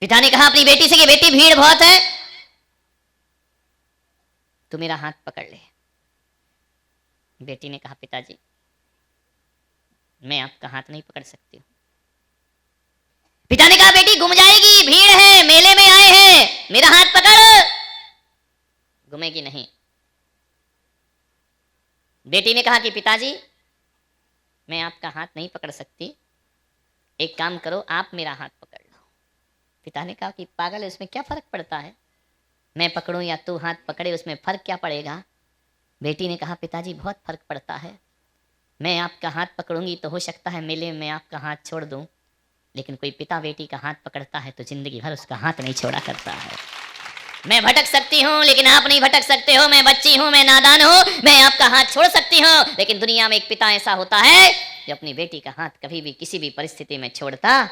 पिता ने कहा अपनी बेटी से कि बेटी भीड़ बहुत है, तू मेरा हाथ पकड़ ले। बेटी ने कहा पिताजी मैं आपका हाथ नहीं पकड़ सकती हूं। पिता ने कहा बेटी घूम जाएगी, भीड़ है, मेले में आए हैं, मेरा हाथ पकड़। घूमेगी नहीं। बेटी ने कहा कि पिताजी मैं आपका हाथ नहीं पकड़ सकती, एक काम करो आप मेरा हाथ पकड़ लो। पिता ने कहा कि पागल है, उसमें क्या फर्क पड़ता है, मैं पकड़ूं या तू हाथ पकड़े, उसमें फर्क क्या पड़ेगा। बेटी ने कहा पिताजी बहुत फर्क पड़ता है, मैं आपका हाथ पकड़ूंगी तो हो सकता है मेले में आपका हाथ छोड़ दूं, लेकिन कोई पिता बेटी का हाथ पकड़ता है तो जिंदगी भर उसका हाथ नहीं छोड़ा करता है। मैं भटक सकती हूँ लेकिन आप नहीं भटक सकते हो, मैं बच्ची हूँ, मैं नादान हूँ, मैं आपका हाथ छोड़ सकती हूँ, लेकिन दुनिया में एक पिता ऐसा होता है जो अपनी बेटी का हाथ कभी भी किसी भी परिस्थिति में छोड़ता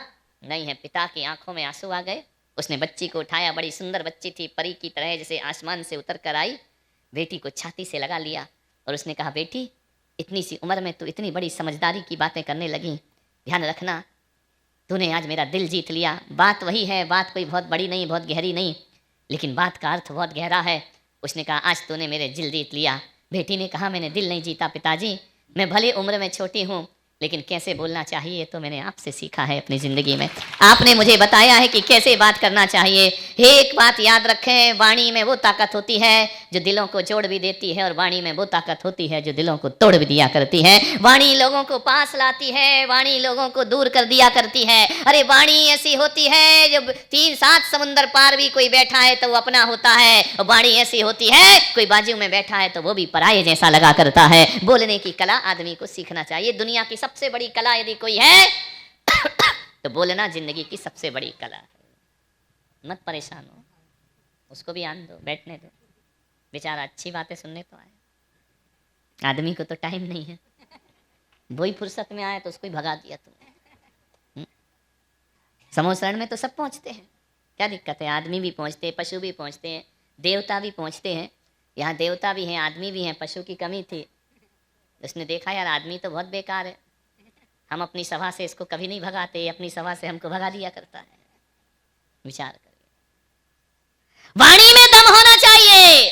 नहीं है। पिता की आंखों में आंसू आ गए, उसने बच्ची को उठाया, बड़ी सुंदर बच्ची थी, परी की तरह जैसे आसमान से उतर कर आई, बेटी को छाती से लगा लिया और उसने कहा बेटी इतनी सी उम्र में तू इतनी बड़ी समझदारी की बातें करने लगी, ध्यान रखना तूने आज मेरा दिल जीत लिया। बात वही है, बात कोई बहुत बड़ी नहीं, बहुत गहरी नहीं, लेकिन बात का अर्थ बहुत गहरा है। उसने कहा आज तूने मेरे दिल जीत लिया। बेटी ने कहा मैंने दिल नहीं जीता पिताजी, मैं भले उम्र में छोटी हूँ लेकिन कैसे बोलना चाहिए तो मैंने आपसे सीखा है अपनी ज़िंदगी में, आपने मुझे बताया है कि कैसे बात करना चाहिए। एक बात याद रखें, वाणी में वो ताकत होती है जो दिलों को जोड़ भी देती है और वाणी में वो ताकत होती है जो दिलों को तोड़ भी दिया करती है। वाणी लोगों को पास लाती है, वाणी लोगों को दूर कर दिया करती है। अरे वाणी ऐसी होती है जो 3-7 समुंदर पार भी कोई बैठा है तो वो अपना होता है, और वाणी ऐसी होती है कोई बाजू में बैठा है तो वो भी पराये जैसा लगा करता है। बोलने की कला आदमी को सीखना चाहिए। दुनिया की सबसे बड़ी कला यदि कोई है तो बोलना जिंदगी की सबसे बड़ी कला है। मत परेशान हो, उसको भी आने दो, बैठने दो, बेचारा अच्छी बातें सुनने तो आए। आदमी को तो टाइम नहीं है, वही फुर्सत में आए तो उसको ही भगा दिया तुमने। समोसरण में तो सब पहुंचते हैं, क्या दिक्कत है, आदमी भी पहुंचते हैं, पशु भी पहुंचते हैं, देवता भी पहुंचते हैं। यहाँ देवता भी हैं, आदमी भी हैं, पशु की कमी थी, उसने देखा यार आदमी तो बहुत बेकार है, हम अपनी सभा से इसको कभी नहीं भगाते, अपनी सभा से हमको भगा दिया करता है। विचार करिए, वाणी में दम होना चाहिए।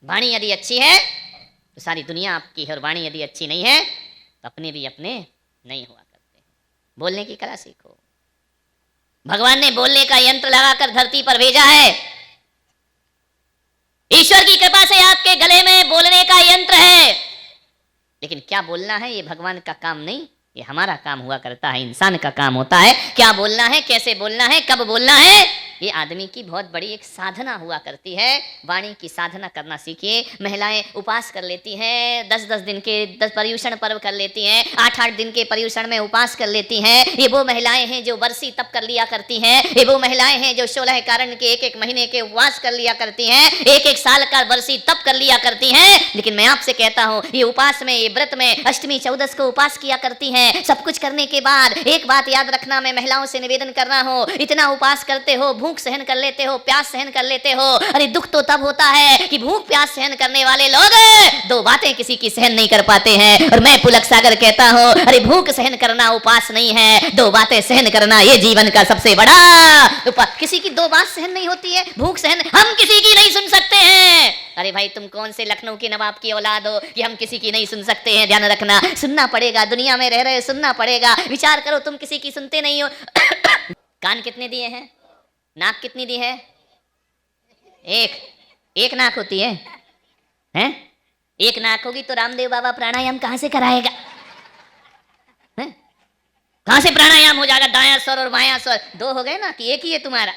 वाणी यदि अच्छी है तो सारी दुनिया आपकी है, और वाणी यदि अच्छी नहीं है तो अपने भी अपने नहीं हुआ करते। बोलने की कला सीखो। भगवान ने बोलने का यंत्र लगाकर धरती पर भेजा है। ईश्वर की कृपा से आपके गले में बोलने का यंत्र है, लेकिन क्या बोलना है ये भगवान का काम नहीं, ये हमारा काम हुआ करता है, इंसान का काम होता है। क्या बोलना है, कैसे बोलना है, कब बोलना है, ये आदमी की बहुत बड़ी एक साधना हुआ करती है। वाणी की साधना करना सीखिए। महिलाएं उपास कर लेती हैं, 10-10 दिन के 10 पर्युषण पर्व कर लेती हैं, 8-8 दिन के पर्युषण में उपास कर लेती हैं। ये वो महिलाएं हैं जो वर्षी तप कर लिया करती हैं, ये वो महिलाएं हैं जो 16 कारण के 1-1 महीने के उपवास कर लिया करती हैं, 1-1 साल का वर्षी तप कर लिया करती हैं। लेकिन मैं आपसे कहता हूँ ये उपास में, ये व्रत में अष्टमी चौदस को उपास किया करती हैं। सब कुछ करने के बाद एक बात याद रखना, मैं महिलाओं से निवेदन कर रहा हूँ, इतना उपास करते हो, भूख सहन कर लेते हो, प्यास सहन कर लेते हो, अरे दुख तो तब होता है कि भूख प्यास सहन करने वाले लोग 2 बातें किसी की सहन नहीं कर पाते हैं। और मैं पुलक सागर कहता हूँ अरे भूख सहन करना उपास नहीं है, 2 बातें सहन करना ये जीवन का सबसे बड़ा उपास। किसी की 2 बात सहन नहीं होती है, भूख सहन हम किसी की नहीं सुन सकते हैं। अरे भाई तुम कौन से लखनऊ के नवाब की औलाद हो कि हम किसी की नहीं सुन सकते हैं। ध्यान रखना, सुनना पड़ेगा, दुनिया में रह रहे सुनना पड़ेगा। विचार करो तुम किसी की सुनते नहीं हो। कान कितने दिए हैं, नाक कितनी दी है, एक नाक होती है, हैं? एक नाक होगी तो रामदेव बाबा प्राणायाम कहां से कराएगा, हैं? कहां से प्राणायाम हो जाएगा। दायां स्वर और बायां स्वर 2 हो गए ना कि एक ही है तुम्हारा।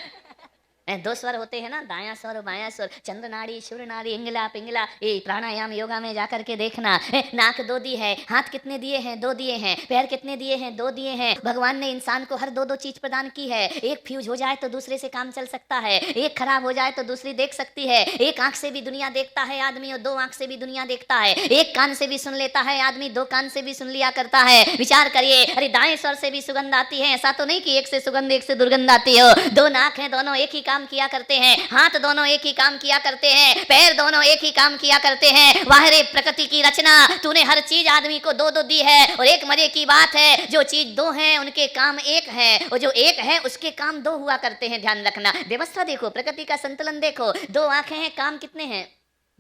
2 स्वर होते हैं ना, दायां स्वर और बायां स्वर, चंद्र नाड़ी, सूर्य नाड़ी, इंगला पिंगला। ये प्राणायाम योगा में जाकर के देखना। नाक 2 दी है, हाथ कितने दिए हैं, 2 दिए हैं, पैर कितने दिए हैं, 2 दिए हैं। भगवान ने इंसान को हर 2-2 चीज प्रदान की है। एक फ्यूज हो जाए तो दूसरे से काम चल सकता है, एक खराब हो जाए तो दूसरी देख सकती है। एक आंख से भी दुनिया देखता है आदमी और 2 आंख से भी दुनिया देखता है। एक कान से भी सुन लेता है आदमी, 2 कान से भी सुन लिया करता है। विचार करिए, अरे दाएं स्वर से भी सुगंध आती है, ऐसा तो नहीं कि एक से सुगंध एक से दुर्गंध आती हो। 2 नाक है, दोनों एक ही काम काम किया करते हैं, हाथ दोनों एक ही काम किया करते हैं, पैर दोनों एक ही काम किया करते हैं। वाह रे प्रकृति की रचना, तूने हर चीज आदमी को दो दो दी है। और एक मजे की बात है, जो चीज दो है उनके काम एक है, और जो एक है उसके काम दो हुआ करते हैं। ध्यान रखना, व्यवस्था देखो, प्रकृति का संतुलन देखो। दो आंखें हैं, काम कितने हैं?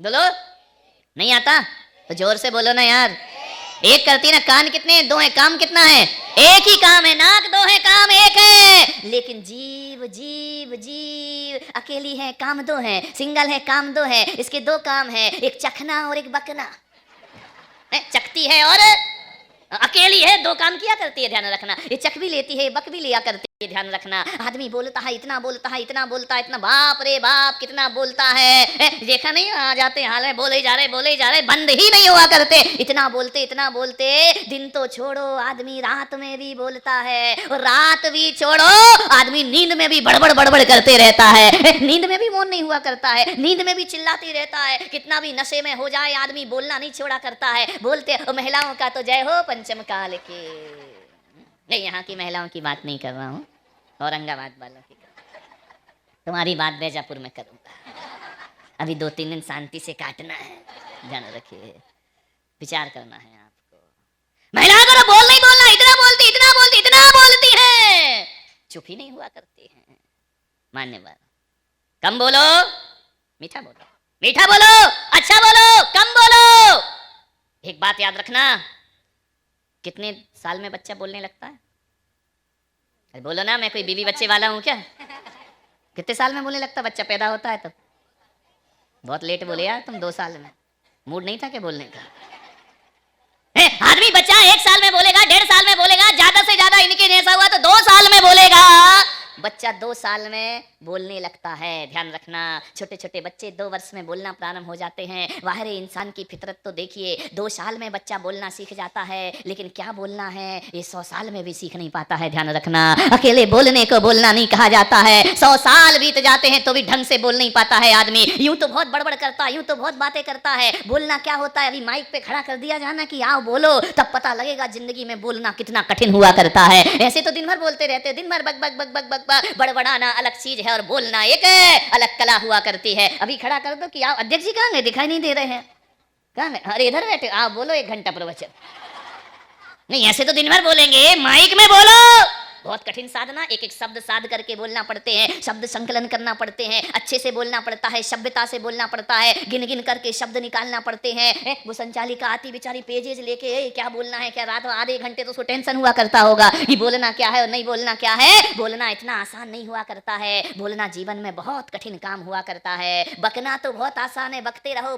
बोलो, नहीं आता तो जोर से बोलो ना यार। एक करती ना, कान कितने हैं? दो है, काम कितना है? एक ही काम है। नाक दो है, काम एक है। लेकिन जीव जीव जीव अकेली है, काम दो है। सिंगल है, काम दो है। इसके दो काम है, एक चखना और एक बकना। चखती है और अकेली है, दो काम किया करती है। ध्यान रखना, ये चख भी लेती है, बक भी लिया करती है। ध्यान रखना, आदमी बोलता है, इतना बोलता है, इतना बोलता है, इतना, बाप रे बाप कितना बोलता है। देखा नहीं, आ जाते हाल है, बोले जा रहे, बंद ही नहीं हुआ करते। इतना बोलते, दिन तो छोड़ो, आदमी रात में भी बोलता है, और रात भी छोड़ो, आदमी नींद में भी बड़बड़ करते रहता है। नींद में भी मौन नहीं हुआ करता है, नींद में भी चिल्लाती रहता है। कितना भी नशे में हो जाए, आदमी बोलना नहीं छोड़ा करता है। बोलते, महिलाओं का तो जय हो पंचम काल के। नहीं, यहाँ की महिलाओं की बात नहीं कर रहा हूँ, औरंगाबाद वालों की। तुम्हारी बात बैजापुर में करूंगा। अभी 2-3 दिन शांति से काटना है, ध्यान रखिए, विचार करना है आपको। महिलाओं को बोल नहीं बोलना, इतना बोलती है, चुप ही नहीं हुआ करती है। मान्यवर, कम बोलो, मीठा बोलो, अच्छा बोलो, कम बोलो। एक बात याद रखना, कितने साल में बच्चा बोलने लगता है? अरे बोलो ना, मैं कोई बीवी बच्चे वाला हूं क्या? कितने साल में बोलने लगता बच्चा पैदा होता है? तब बहुत लेट बोले यार तुम, 2 साल में। मूड नहीं था क्या बोलने का? आदमी बच्चा 1 साल में बोलेगा, 1.5 साल में बोलेगा, ज्यादा से ज्यादा इनके जैसा हुआ तो 2 साल में बोलेगा। बच्चा 2 साल में बोलने लगता है। ध्यान रखना, छोटे छोटे बच्चे 2 वर्ष में बोलना प्रारंभ हो जाते हैं। बाहरी इंसान की फितरत तो देखिए, 2 साल में बच्चा बोलना सीख जाता है, लेकिन क्या बोलना है ये 100 साल में भी सीख नहीं पाता है। ध्यान रखना, अकेले बोलने को बोलना नहीं कहा जाता है। 100 साल बीत जाते हैं तो भी ढंग से बोल नहीं पाता है आदमी। यूं तो बहुत बड़बड़ करता है, यूं तो बहुत बातें करता है। बोलना क्या होता है, अभी माइक पे खड़ा कर दिया जाना कि आओ बोलो, तब पता लगेगा जिंदगी में बोलना कितना कठिन हुआ करता है। ऐसे तो दिन भर बोलते रहते, दिन भर बक बक बक बक बक बक, बड़बड़ाना अलग चीज है और बोलना एक अलग कला हुआ करती है। अभी खड़ा कर दो कि आओ, अध्यक्ष जी कहाँ गए, दिखाई नहीं दे रहे हैं, कहाँ गए? अरे इधर बैठे, आप बोलो 1 घंटा प्रवचन। नहीं, ऐसे तो दिन भर बोलेंगे, माइक में बोलो। बहुत कठिन साधना, एक एक शब्द साध करके बोलना पड़ते हैं, शब्द संकलन करना पड़ते हैं, अच्छे से बोलना पड़ता है, सभ्यता से बोलना पड़ता है, गिन गिन करके शब्द निकालना पड़ते हैं। वो संचालिका आती बेचारी पेजेज लेके, क्या बोलना है क्या, रात आधे घंटे तो उसको टेंशन हुआ करता होगा कि बोलना क्या है और नहीं बोलना क्या है। बोलना इतना आसान नहीं हुआ करता है, बोलना जीवन में बहुत कठिन काम हुआ करता है। बकना तो बहुत आसान है, बकते रहो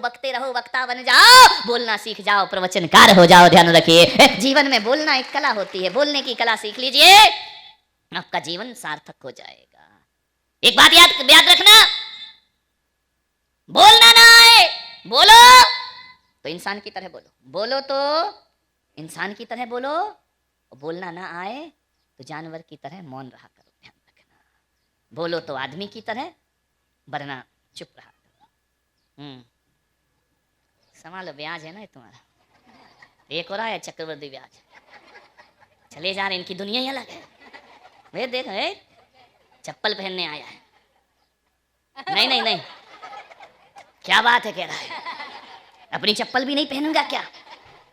वक्ता बन जाओ, बोलना सीख जाओ, प्रवचनकार हो जाओ। ध्यान रखिए, जीवन में बोलना एक कला होती है, बोलने की कला सीख लीजिए, आपका जीवन सार्थक हो जाएगा। एक बात याद रखना, बोलना ना आए, बोलो तो इंसान की तरह बोलो तो इंसान की तरह बोलो, और बोलना ना आए तो जानवर की तरह मौन रहा करो। ध्यान रखना, बोलो तो आदमी की तरह, वरना चुप रहा करो। संभालो, ब्याज है ना तुम्हारा, एक हो रहा है चक्रवर्ती ब्याज, चले जा रहे, इनकी दुनिया ही अलग है। वे देख, चप्पल पहनने आया है। नहीं, क्या बात है, कह रहा है अपनी चप्पल भी नहीं पहनूंगा क्या?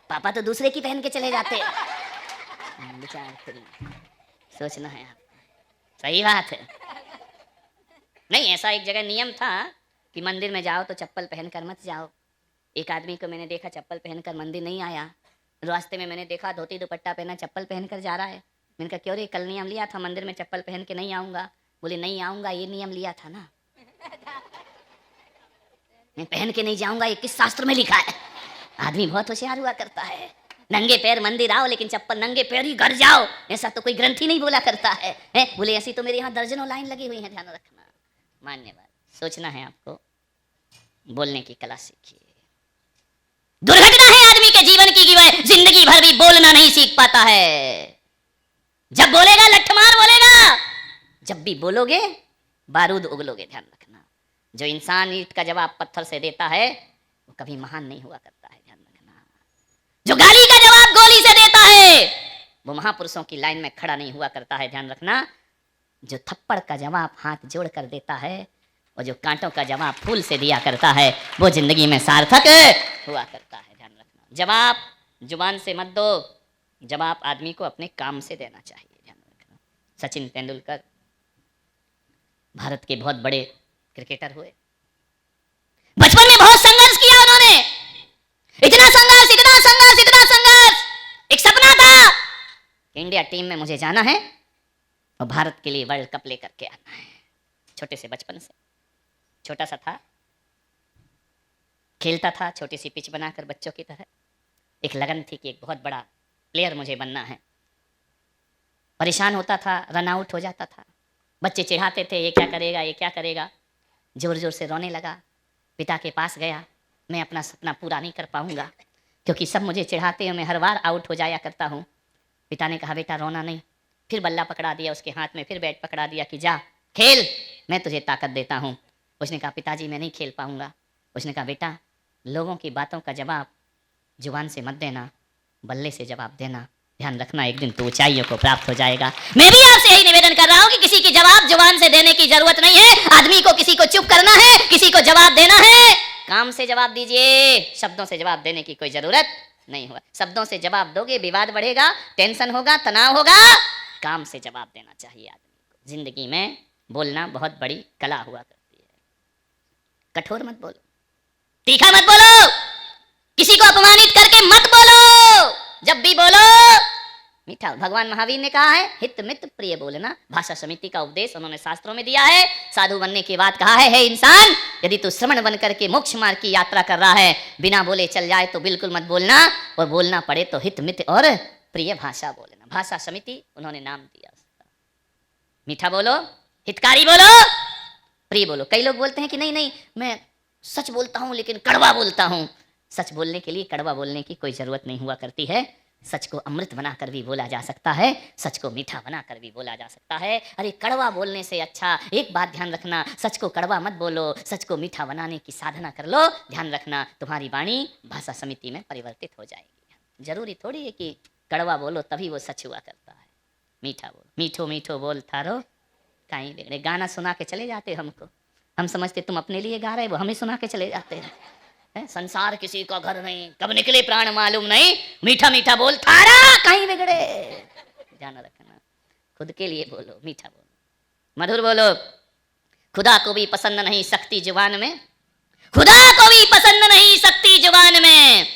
पापा तो दूसरे की पहन के चले जाते हैं। विचार सोचना है आपको, सही बात है। नहीं, ऐसा एक जगह नियम था कि मंदिर में जाओ तो चप्पल पहनकर मत जाओ। एक आदमी को मैंने देखा चप्पल पहनकर मंदिर नहीं आया, रास्ते में मैंने देखा धोती दुपट्टा पहना चप्पल पहनकर जा रहा है। मैंने कहा क्यों रे, कल नियम लिया था मंदिर में चप्पल पहन के नहीं आऊंगा। बोले नहीं आऊंगा, ये नियम लिया था ना, मैं पहन के नहीं जाऊंगा, ये किस शास्त्र में लिखा है? आदमी बहुत होशियार हुआ करता है। नंगे पैर मंदिर आओ, लेकिन चप्पल नंगे पैर ही घर जाओ, ऐसा तो कोई ग्रंथी नहीं बोला करता है। बोले ऐसी तो मेरे यहाँ दर्जनों लाइन लगी हुई है। ध्यान रखना, मान्यवर, सोचना है आपको, बोलने की कला सीखिए। दुर्घटना है आदमी के जीवन की कि वह जिंदगी भर भी बोलना नहीं सीख पाता है। जब बोलेगा लठमार बोलेगा, जब भी बोलोगे बारूद उगलोगे। ध्यान रखना, जो इंसान ईंट का जवाब पत्थर से देता है वो कभी महान नहीं हुआ करता है। ध्यान रखना, जो गाली का जवाब गोली से देता है वो महापुरुषों की लाइन में खड़ा नहीं हुआ करता है। ध्यान रखना, जो थप्पड़ का जवाब हाथ जोड़ कर देता है और जो कांटों का जवाब फूल से दिया करता है वो जिंदगी में सार्थक हुआ करता है। ध्यान रखना, जवाब जुबान से मत दो, जवाब आदमी को अपने काम से देना चाहिए। ध्यान रखना, सचिन तेंदुलकर भारत के बहुत बड़े क्रिकेटर हुए। बचपन में बहुत संघर्ष किया उन्होंने, इतना संघर्ष, इतना संघर्ष, इतना संघर्ष। एक सपना था कि इंडिया टीम में मुझे जाना है और भारत के लिए वर्ल्ड कप लेकर के आना है। छोटे से बचपन से, छोटा सा था, खेलता था छोटी सी पिच बनाकर बच्चों की तरह। एक लगन थी कि एक बहुत बड़ा प्लेयर मुझे बनना है। परेशान होता था, रन आउट हो जाता था, बच्चे चिढ़ाते थे ये क्या करेगा, ये क्या करेगा। जोर जोर से रोने लगा, पिता के पास गया, मैं अपना सपना पूरा नहीं कर पाऊंगा क्योंकि सब मुझे चिढ़ाते हैं, मैं हर बार आउट हो जाया करता हूँ। पिता ने कहा बेटा रोना नहीं, फिर बल्ला पकड़ा दिया उसके हाथ में, फिर बैट पकड़ा दिया कि जा खेल, मैं तुझे ताकत देता हूँ। उसने कहा पिताजी मैं नहीं खेल पाऊंगा। उसने कहा बेटा लोगों की बातों का जवाब जुबान से मत देना, बल्ले से जवाब देना। ध्यान रखना, एक दिन तो ऊंचाइयों को प्राप्त हो जाएगा। मैं भी आपसे यही निवेदन कर रहा हूं कि किसी की जवाब जुबान से देने की जरूरत नहीं है। आदमी को किसी को चुप करना है, किसी को जवाब देना है, काम से जवाब दीजिए, शब्दों से जवाब देने की कोई जरूरत नहीं हुआ। शब्दों से जवाब दोगे विवाद बढ़ेगा, टेंशन होगा, तनाव होगा। काम से जवाब देना चाहिए आदमी को। जिंदगी में बोलना बहुत बड़ी कला हुआ करती है। कठोर मत बोलो, तीखा मत बोलो, किसी को अपमानित करके मत बोलो। जब भी बोलो मीठा। भगवान महावीर ने कहा है हित मित प्रिय बोलना। भाषा समिति का उपदेश उन्होंने शास्त्रों में दिया है। साधु बनने के बाद कहा है हे इंसान, यदि तू श्रमण बन करके मोक्ष मार्ग की यात्रा कर रहा है, बिना बोले चल जाए तो बिल्कुल मत बोलना, और बोलना पड़े तो हित मित और प्रिय भाषा बोलना। भाषा समिति उन्होंने नाम दिया उसका। मीठा बोलो, हितकारी बोलो, प्रिय बोलो। कई लोग बोलते हैं कि नहीं नहीं मैं सच बोलता हूं लेकिन कड़वा बोलता हूं। सच बोलने के लिए कड़वा बोलने की कोई जरूरत नहीं हुआ करती है। सच को अमृत बनाकर भी बोला जा सकता है, सच को मीठा बनाकर भी बोला जा सकता है। अरे कड़वा बोलने से अच्छा, एक बात ध्यान रखना, सच को कड़वा मत बोलो, सच को मीठा बनाने की साधना कर लो। ध्यान रखना तुम्हारी वाणी भाषा समिति में परिवर्तित हो जाएगी। जरूरी थोड़ी है कि कड़वा बोलो तभी वो सच हुआ करता है। मीठा बोलो, मीठो मीठो बोल थारो कहीं बिगड़े। गाना सुना के चले जाते हमको, हम समझते तुम अपने लिए गा रहे, वो हमें सुना के चले जाते हैं। संसार किसी का घर नहीं, कब निकले प्राण मालूम नहीं, मीठा मीठा बोल थारा कहीं बिगड़े। ध्यान रखना, खुद के लिए बोलो, मीठा बोलो, मधुर बोलो। खुदा को भी पसंद नहीं शक्ति जुबान में, खुदा को भी पसंद नहीं शक्ति जुबान में,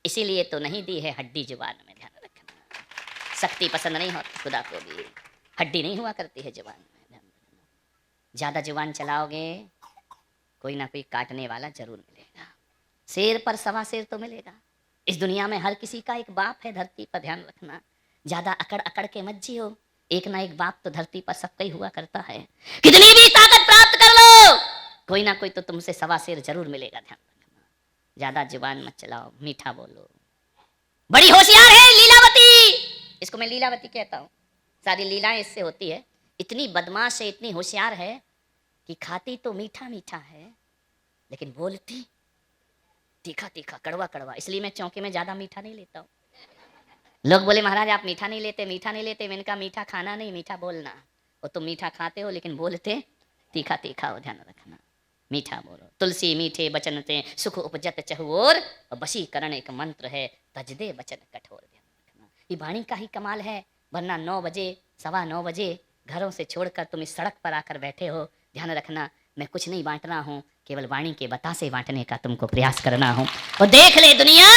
इसीलिए तो नहीं दी है हड्डी जुबान में। ध्यान रखना, शक्ति पसंद नहीं होती खुदा को भी, हड्डी नहीं हुआ करती है जुबान में। ध्यान रखना, ज्यादा जुबान चलाओगे कोई ना कोई काटने वाला जरूर मिलेगा। शेर पर सवा शेर तो मिलेगा। इस दुनिया में हर किसी का एक बाप है धरती पर। ध्यान रखना, ज्यादा अकड़ अकड़ के मत जियो, एक ना एक बाप तो धरती पर सबका ही हुआ करता है। कितनी भी ताकत प्राप्त कर लो, कोई ना कोई तो तुमसे सवा शेर जरूर मिलेगा। ध्यान रखना, ज्यादा जुबान मत चलाओ, मीठा बोलो। बड़ी होशियार है लीलावती, इसको मैं लीलावती कहता हूँ, सारी लीलाएं इससे होती है। इतनी बदमाश है, इतनी होशियार है कि खाती तो मीठा मीठा है लेकिन बोलती तीखा तीखा, कड़वा कड़वा। इसलिए मैं चौके में ज्यादा मीठा नहीं लेता हूँ। लोग बोले महाराज आप मीठा नहीं लेते, मीठा नहीं लेते। मैंने कहा मीठा खाना नहीं, मीठा बोलना। और तुम मीठा खाते हो लेकिन बोलते तीखा तीखा हो। ध्यान रखना, मीठा बोलो। तुलसी मीठे बचन ते सुख उपजत चहुओर, और वशीकरण एक मंत्र है तजदे बचन कठोर। ध्यान रखना, ये वाणी का ही कमाल है। वरना 9 बजे 9:15 बजे घरों से छोड़कर तुम इस सड़क पर आकर बैठे हो। ध्यान रखना, मैं कुछ नहीं बांट रहा हूँ, केवल वाणी के बतासे बांटने का तुमको प्रयास करना हो। और देख ले दुनिया,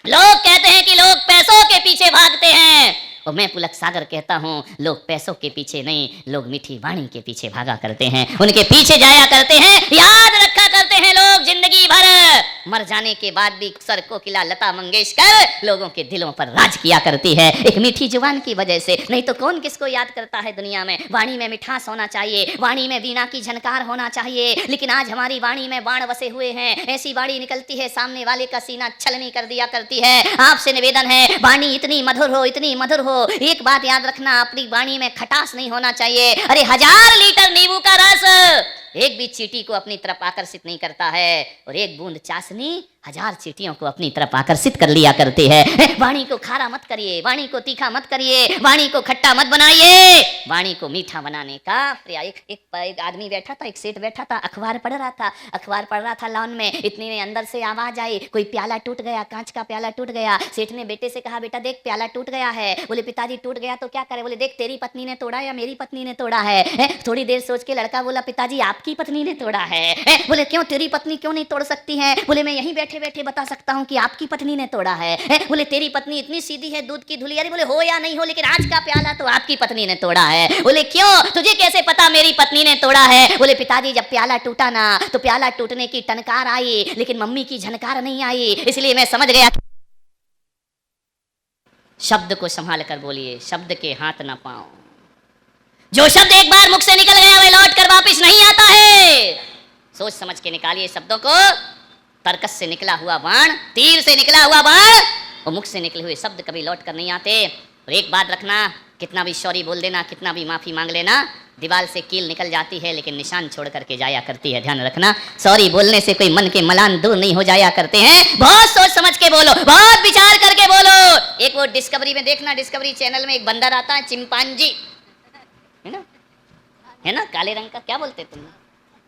लोग कहते हैं कि लोग पैसों के पीछे भागते हैं, और मैं पुलक सागर कहता हूँ लोग पैसों के पीछे नहीं, लोग मीठी वाणी के पीछे भागा करते हैं, उनके पीछे जाया करते हैं। याद रखा करते हैं लोग जिंदगी भर, मर जाने के बाद भी सर कोकिला लता मंगेशकर लोगों के दिलों पर राज किया करती है, एक मीठी जुबान की वजह से। नहीं तो कौन किसको याद करता है दुनिया में। वाणी में मिठास होना चाहिए, वाणी में वीणा की झनकार होना चाहिए। लेकिन आज हमारी वाणी में बाण बसे हुए हैं, ऐसी वाणी निकलती है सामने वाले का सीना छलनी कर दिया करती है। आपसे निवेदन है वाणी इतनी मधुर हो, इतनी मधुर हो। एक बात याद रखना, अपनी वाणी में खटास नहीं होना चाहिए। अरे 1000 लीटर नींबू का रस एक भी चींटी को अपनी तरफ आकर्षित नहीं करता है, और एक बूंद चाशनी हजार चींटियों को अपनी तरफ आकर्षित कर लिया करते हैं। वाणी को खारा मत करिए, वाणी को तीखा मत करिए, वाणी को खट्टा मत बनाइए, वाणी को मीठा बनाने का प्रयास। एक आदमी बैठा था, एक सेठ बैठा था, अखबार पढ़ रहा था लॉन में। इतनी में अंदर से आवाज आई, कोई प्याला टूट गया, कांच का प्याला टूट गया। सेठ ने बेटे से कहा, बेटा देख प्याला टूट गया है। बोले पिताजी टूट गया तो क्या करे? बोले देख तेरी पत्नी ने तोड़ा या मेरी पत्नी ने तोड़ा है। थोड़ी देर सोच के लड़का बोला, पिताजी आपकी पत्नी ने तोड़ा है। बोले क्यों, तेरी पत्नी क्यों नहीं तोड़ सकती है? बोले मैं यहीं बैठे बैठे बता सकता हूं कि आपकी पत्नी ने तोड़ा है। बोले तेरी पत्नी इतनी सीधी है, दूध की धुलियारी। बोले हो या नहीं हो, लेकिन आज का प्याला तो आपकी पत्नी ने तोड़ा है। बोले क्यों, तुझे कैसे पता मेरी पत्नी ने तोड़ा है? बोले पिताजी जब प्याला टूटा ना तो प्याला टूटने की टनकार आई, लेकिन मम्मी की झनकार नहीं आई, इसलिए मैं समझ गया। शब्द को संभाल कर बोलिए, शब्द के हाथ ना पाओ। जो शब्द एक बार मुख से निकल गया वह लौट कर वापिस नहीं आता है। सोच समझ के निकालिए शब्दों को। तर्कस से निकला हुआ बाण, तीर से निकला हुआ बाण और मुख से निकले हुए शब्द कभी लौट कर नहीं आते। और एक बात रखना, कितना भी सॉरी बोल देना, कितना भी माफी मांग लेना, दीवार से कील निकल जाती है लेकिन निशान छोड़ करके जाया करती है। ध्यान रखना, सॉरी बोलने से कोई मन के मलान दूर नहीं हो जाया करते हैं। बहुत सोच समझ के बोलो, बहुत विचार करके बोलो। एक वो डिस्कवरी में देखना, डिस्कवरी चैनल में एक बंदर आता है, चिंपांजी है ना, काले रंग का, क्या बोलते तुम?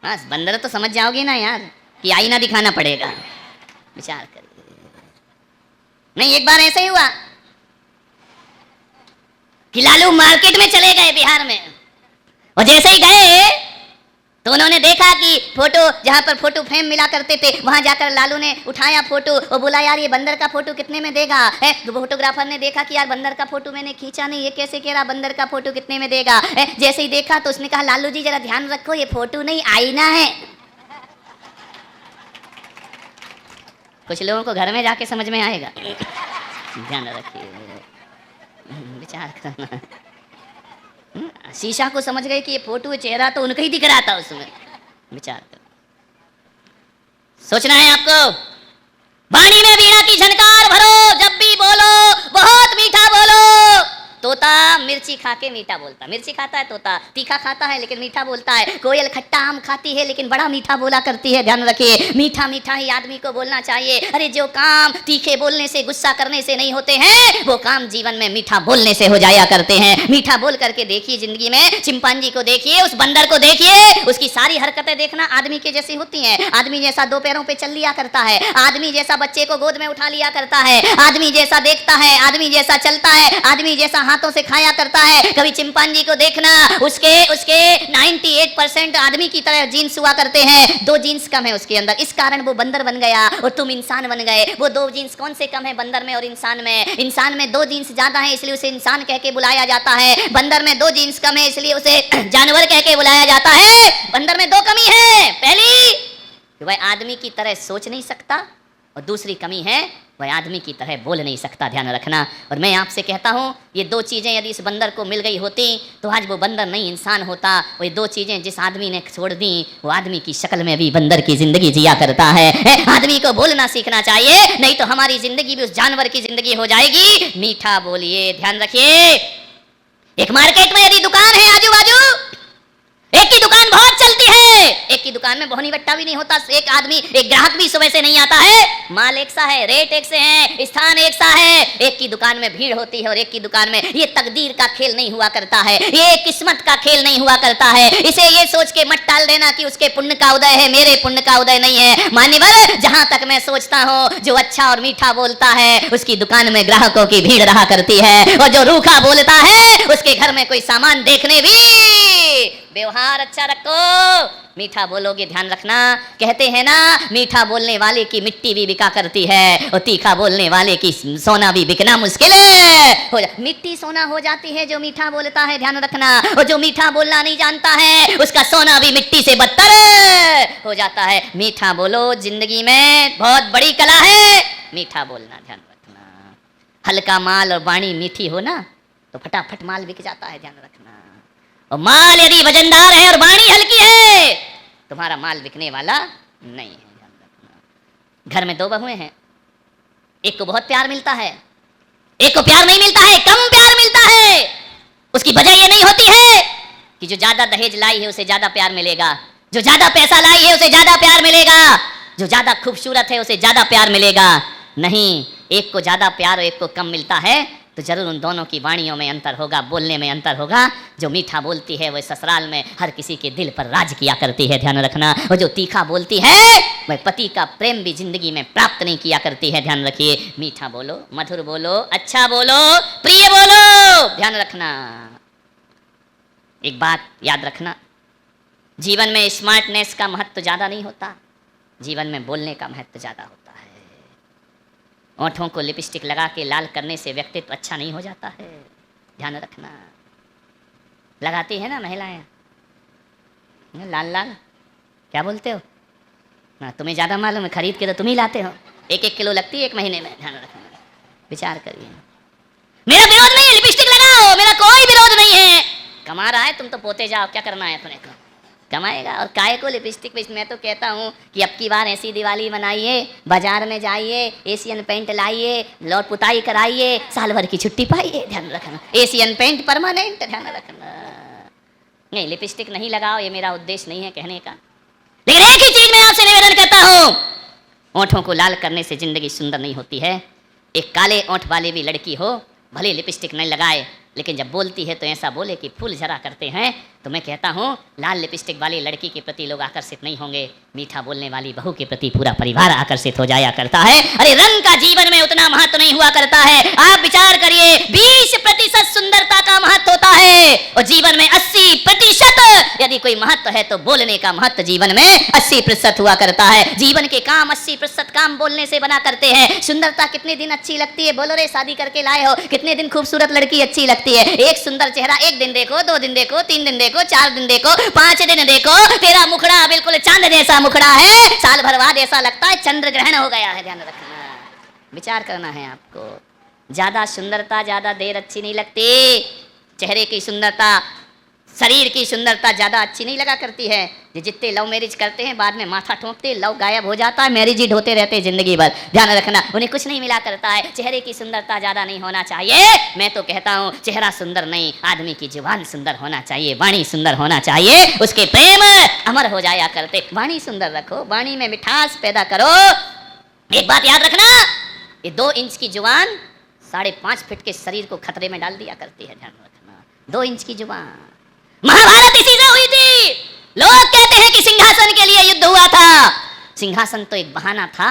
हाँ बंदर तो समझ जाओगे ना यार कि आईना दिखाना पड़ेगा। विचार करिए। नहीं एक बार ऐसे ही हुआ कि लालू मार्केट में चले गए बिहार में, और जैसे ही गए तो उन्होंने देखा कि फोटो, जहां पर फोटो फ्रेम मिला करते थे, वहां जाकर लालू ने उठाया फोटो और बोला यार ये बंदर का फोटो कितने में देगा? तो फोटोग्राफर ने देखा कि यार बंदर का फोटो मैंने खींचा नहीं, ये कैसे कह रहा बंदर का फोटो कितने में देगा? जैसे ही देखा तो उसने कहा लालू जी जरा ध्यान रखो, ये फोटो नहीं आईना है। कुछ लोगों को घर में जाके समझ में आएगा। ध्यान रखिए, विचार करना। शीशा को समझ गए कि ये फोटो, चेहरा तो उनका ही दिख रहा था उसमें। विचार कर, सोचना है आपको। वाणी में वीणा की झनकार भरो, जब भी बोलो बहुत मीठा बोलो। तोता मिर्ची खा के मीठा बोलता, मिर्ची खाता है तोता, तीखा खाता है लेकिन मीठा बोलता है। कोयल खट्टा आम खाती है लेकिन बड़ा मीठा बोला करती है। ध्यान रखिए, मीठा मीठा ही आदमी को बोलना चाहिए। अरे जो काम तीखे बोलने से, गुस्सा करने से नहीं होते हैं, वो काम जीवन में मीठा बोलने से हो जाया करते हैं। मीठा बोल करके देखिए जिंदगी में। चिंपांजी को देखिए, उस बंदर को देखिए, उसकी सारी हरकतें देखना आदमी के जैसी होती हैं। आदमी जैसा दो पैरों पे चल लिया करता है, आदमी जैसा बच्चे को गोद में उठा लिया करता है, आदमी जैसा देखता है, आदमी जैसा चलता है, आदमी जैसा हाथों से खाया करता है। कभी चिंपांजी को देखना, उसके 98% आदमी की तरह जीन्स हुआ करते हैं, 2 जीन्स कम है उसके अंदर, इस कारण वो बंदर बन गया और तुम इंसान बन गए। वो 2 जीन्स कौन से कम है बंदर में और इंसान में? इंसान में 2 जीन्स ज्यादा है इसलिए उसे इंसान कह के बुलाया जाता है। बंदर में 2 जीन्स कम है इसलिए उसे जानवर कह के बुलाया जाता है। बंदर में 2 कमी है, पहली कि वह आदमी की तरह सोच नहीं सकता, और दूसरी कमी है वह आदमी की तरह बोल नहीं सकता। ध्यान रखना। और मैं आपसे कहता हूँ ये 2 चीज़ें यदि इस बंदर को मिल गई होती तो आज वो बंदर नहीं इंसान होता। वो ये 2 चीज़ें जिस आदमी ने छोड़ दी वो आदमी की शक्ल में भी बंदर की जिंदगी जिया करता है। आदमी को बोलना सीखना चाहिए, नहीं तो हमारी जिंदगी भी उस जानवर की जिंदगी हो जाएगी। मीठा बोलिए। ध्यान रखिए, एक मार्केट में यदि दुकान है आजू बाजू, एक की दुकान बहुत चलती है, एक की दुकान में बोहनी बट्टा भी नहीं होता, एक आदमी, एक ग्राहक भी सुबह से नहीं आता है, माल एक सा है, रेट एक से है, स्थान एक सा है। एक की दुकान में भीड़ होती है और एक की दुकान में। ये तकदीर का खेल नहीं हुआ करता है, ये किस्मत का खेल नहीं हुआ करता है। इसे ये सोच के मत टाल देना कि उसके पुण्य का उदय है, मेरे पुण्य का उदय नहीं है। मान्यवर, जहां तक मैं सोचता हूँ जो अच्छा और मीठा बोलता है उसकी दुकान में ग्राहकों की भीड़ रहा करती है, और जो रूखा बोलता है उसके घर में कोई सामान देखने भी। व्यवहार अच्छा रखो, मीठा बोलोगे। ध्यान रखना, कहते हैं ना मीठा बोलने वाले की मिट्टी भी बिका करती है और तीखा बोलने वाले की सोना भी बिकना मुश्किल है। मिट्टी सोना हो जाती है जो मीठा बोलता है, ध्यान रखना। और जो मीठा बोलना नहीं जानता है उसका सोना भी मिट्टी से बदतर हो जाता है। मीठा बोलो, जिंदगी में बहुत बड़ी कला है मीठा बोलना। ध्यान रखना, हल्का माल और वाणी मीठी हो ना तो फटाफट माल बिक जाता है। ध्यान रखना, और माल यदि वजनदार है और वाणी हल्की है तुम्हारा माल बिकने वाला नहीं है। ध्यान रखना। घर में 2 बहुएं हैं, एक को बहुत प्यार मिलता है, एक को प्यार नहीं मिलता है, कम प्यार मिलता है। उसकी वजह यह नहीं होती है कि जो ज्यादा दहेज लाई है उसे ज्यादा प्यार मिलेगा, जो ज्यादा पैसा लाई है उसे ज्यादा प्यार मिलेगा। जो ज्यादा खूबसूरत है उसे ज्यादा प्यार मिलेगा। नहीं, एक को ज्यादा प्यार और एक को कम मिलता है तो जरूर उन दोनों की वाणियों में अंतर होगा, बोलने में अंतर होगा। जो मीठा बोलती है वह ससुराल में हर किसी के दिल पर राज किया करती है, ध्यान रखना। और जो तीखा बोलती है वह पति का प्रेम भी जिंदगी में प्राप्त नहीं किया करती है, ध्यान रखिए। मीठा बोलो, मधुर बोलो, अच्छा बोलो, प्रिय बोलो, ध्यान रखना। एक बात याद रखना, जीवन में स्मार्टनेस का महत्व ज्यादा नहीं होता, जीवन में बोलने का महत्व ज्यादा होता है। ओंठों को लिपस्टिक लगा के लाल करने से व्यक्तित्व अच्छा नहीं हो जाता है, ध्यान रखना। लगाती है ना महिलाएं लाल लाल, क्या बोलते हो ना, तुम्हें ज़्यादा मालूम है, खरीद के तो तुम ही लाते हो, 1-1 किलो लगती है एक महीने में, ध्यान रखना। विचार करिए। मेरा विरोध नहीं है, लिपस्टिक लगाओ, मेरा कोई विरोध नहीं है। कमा रहा है तुम तो पोते जाओ, क्या करना है तुम्हें, कमाएगा। और काय को लिपस्टिक पे, मैं तो कहता हूँ कि अब की बार ऐसी दिवाली मनाइए, बाजार में जाइए, एशियन पेंट लाइए, लौट पुताई कराइए, साल भर की छुट्टी पाइए, ध्यान रखना। एशियन पेंट परमानेंट, ध्यान रखना। नहीं, लिपस्टिक नहीं लगाओ, ये मेरा उद्देश्य नहीं है कहने का, लेकिन एक ही चीज मैं आपसे निवेदन करता हूँ, ओंठों को लाल करने से जिंदगी सुंदर नहीं होती है। एक काले ओंठ वाली भी लड़की हो, भले लिपस्टिक नहीं लगाए, लेकिन जब बोलती है तो ऐसा बोले कि फूल झरा करते हैं। तो मैं कहता हूँ लाल लिपस्टिक वाली लड़की के प्रति लोग आकर्षित नहीं होंगे, मीठा बोलने वाली बहू के प्रति पूरा परिवार आकर्षित हो जाया करता है। अरे रंग का जीवन में उतना महत्व नहीं हुआ करता है। आप विचार करिए, 20% सुंदरता का महत्व होता है और जीवन में 80% यदि कोई महत्व है तो बोलने का महत्व जीवन में 80% हुआ करता है। जीवन के काम 80% काम बोलने से बना करते हैं। सुंदरता कितने दिन अच्छी लगती है, बोलो रे, शादी करके लाए हो, कितने दिन खूबसूरत लड़की अच्छी लगती है। एक सुंदर चेहरा 1 दिन देखो, 2 दिन देखो, 3 दिन देखो, 4 दिन देखो, 5 दिन देखो, तेरा मुखड़ा बिल्कुल चांद जैसा मुखड़ा है, साल भर बाद ऐसा लगता है चंद्र ग्रहण हो गया है, ध्यान रखना। विचार करना है आपको। ज्यादा सुंदरता ज्यादा देर अच्छी नहीं लगती। चेहरे की सुंदरता, शरीर की सुंदरता ज्यादा अच्छी नहीं लगा करती है। ये जितने लव मैरिज करते हैं बाद में माथा ठोंकते, लव गायब हो जाता है, मैरिज ही ढोते रहते हैं जिंदगी भर, ध्यान रखना। उन्हें कुछ नहीं मिला करता है। चेहरे की सुंदरता ज्यादा नहीं होना चाहिए। मैं तो कहता हूँ चेहरा सुंदर नहीं, आदमी की जुबान सुंदर होना चाहिए, वाणी सुंदर होना चाहिए, उसके प्रेम अमर हो जाया करते। वाणी सुंदर रखो, वाणी में मिठास पैदा करो। एक बात याद रखना, ये 2 इंच की जुबान 5.5 फीट के शरीर को खतरे में डाल दिया करती है, ध्यान रखना। 2 इंच की जुबान। महाभारत इसी से हुई थी। लोग कहते हैं कि सिंहासन के लिए युद्ध हुआ था। सिंहासन तो एक बहाना था,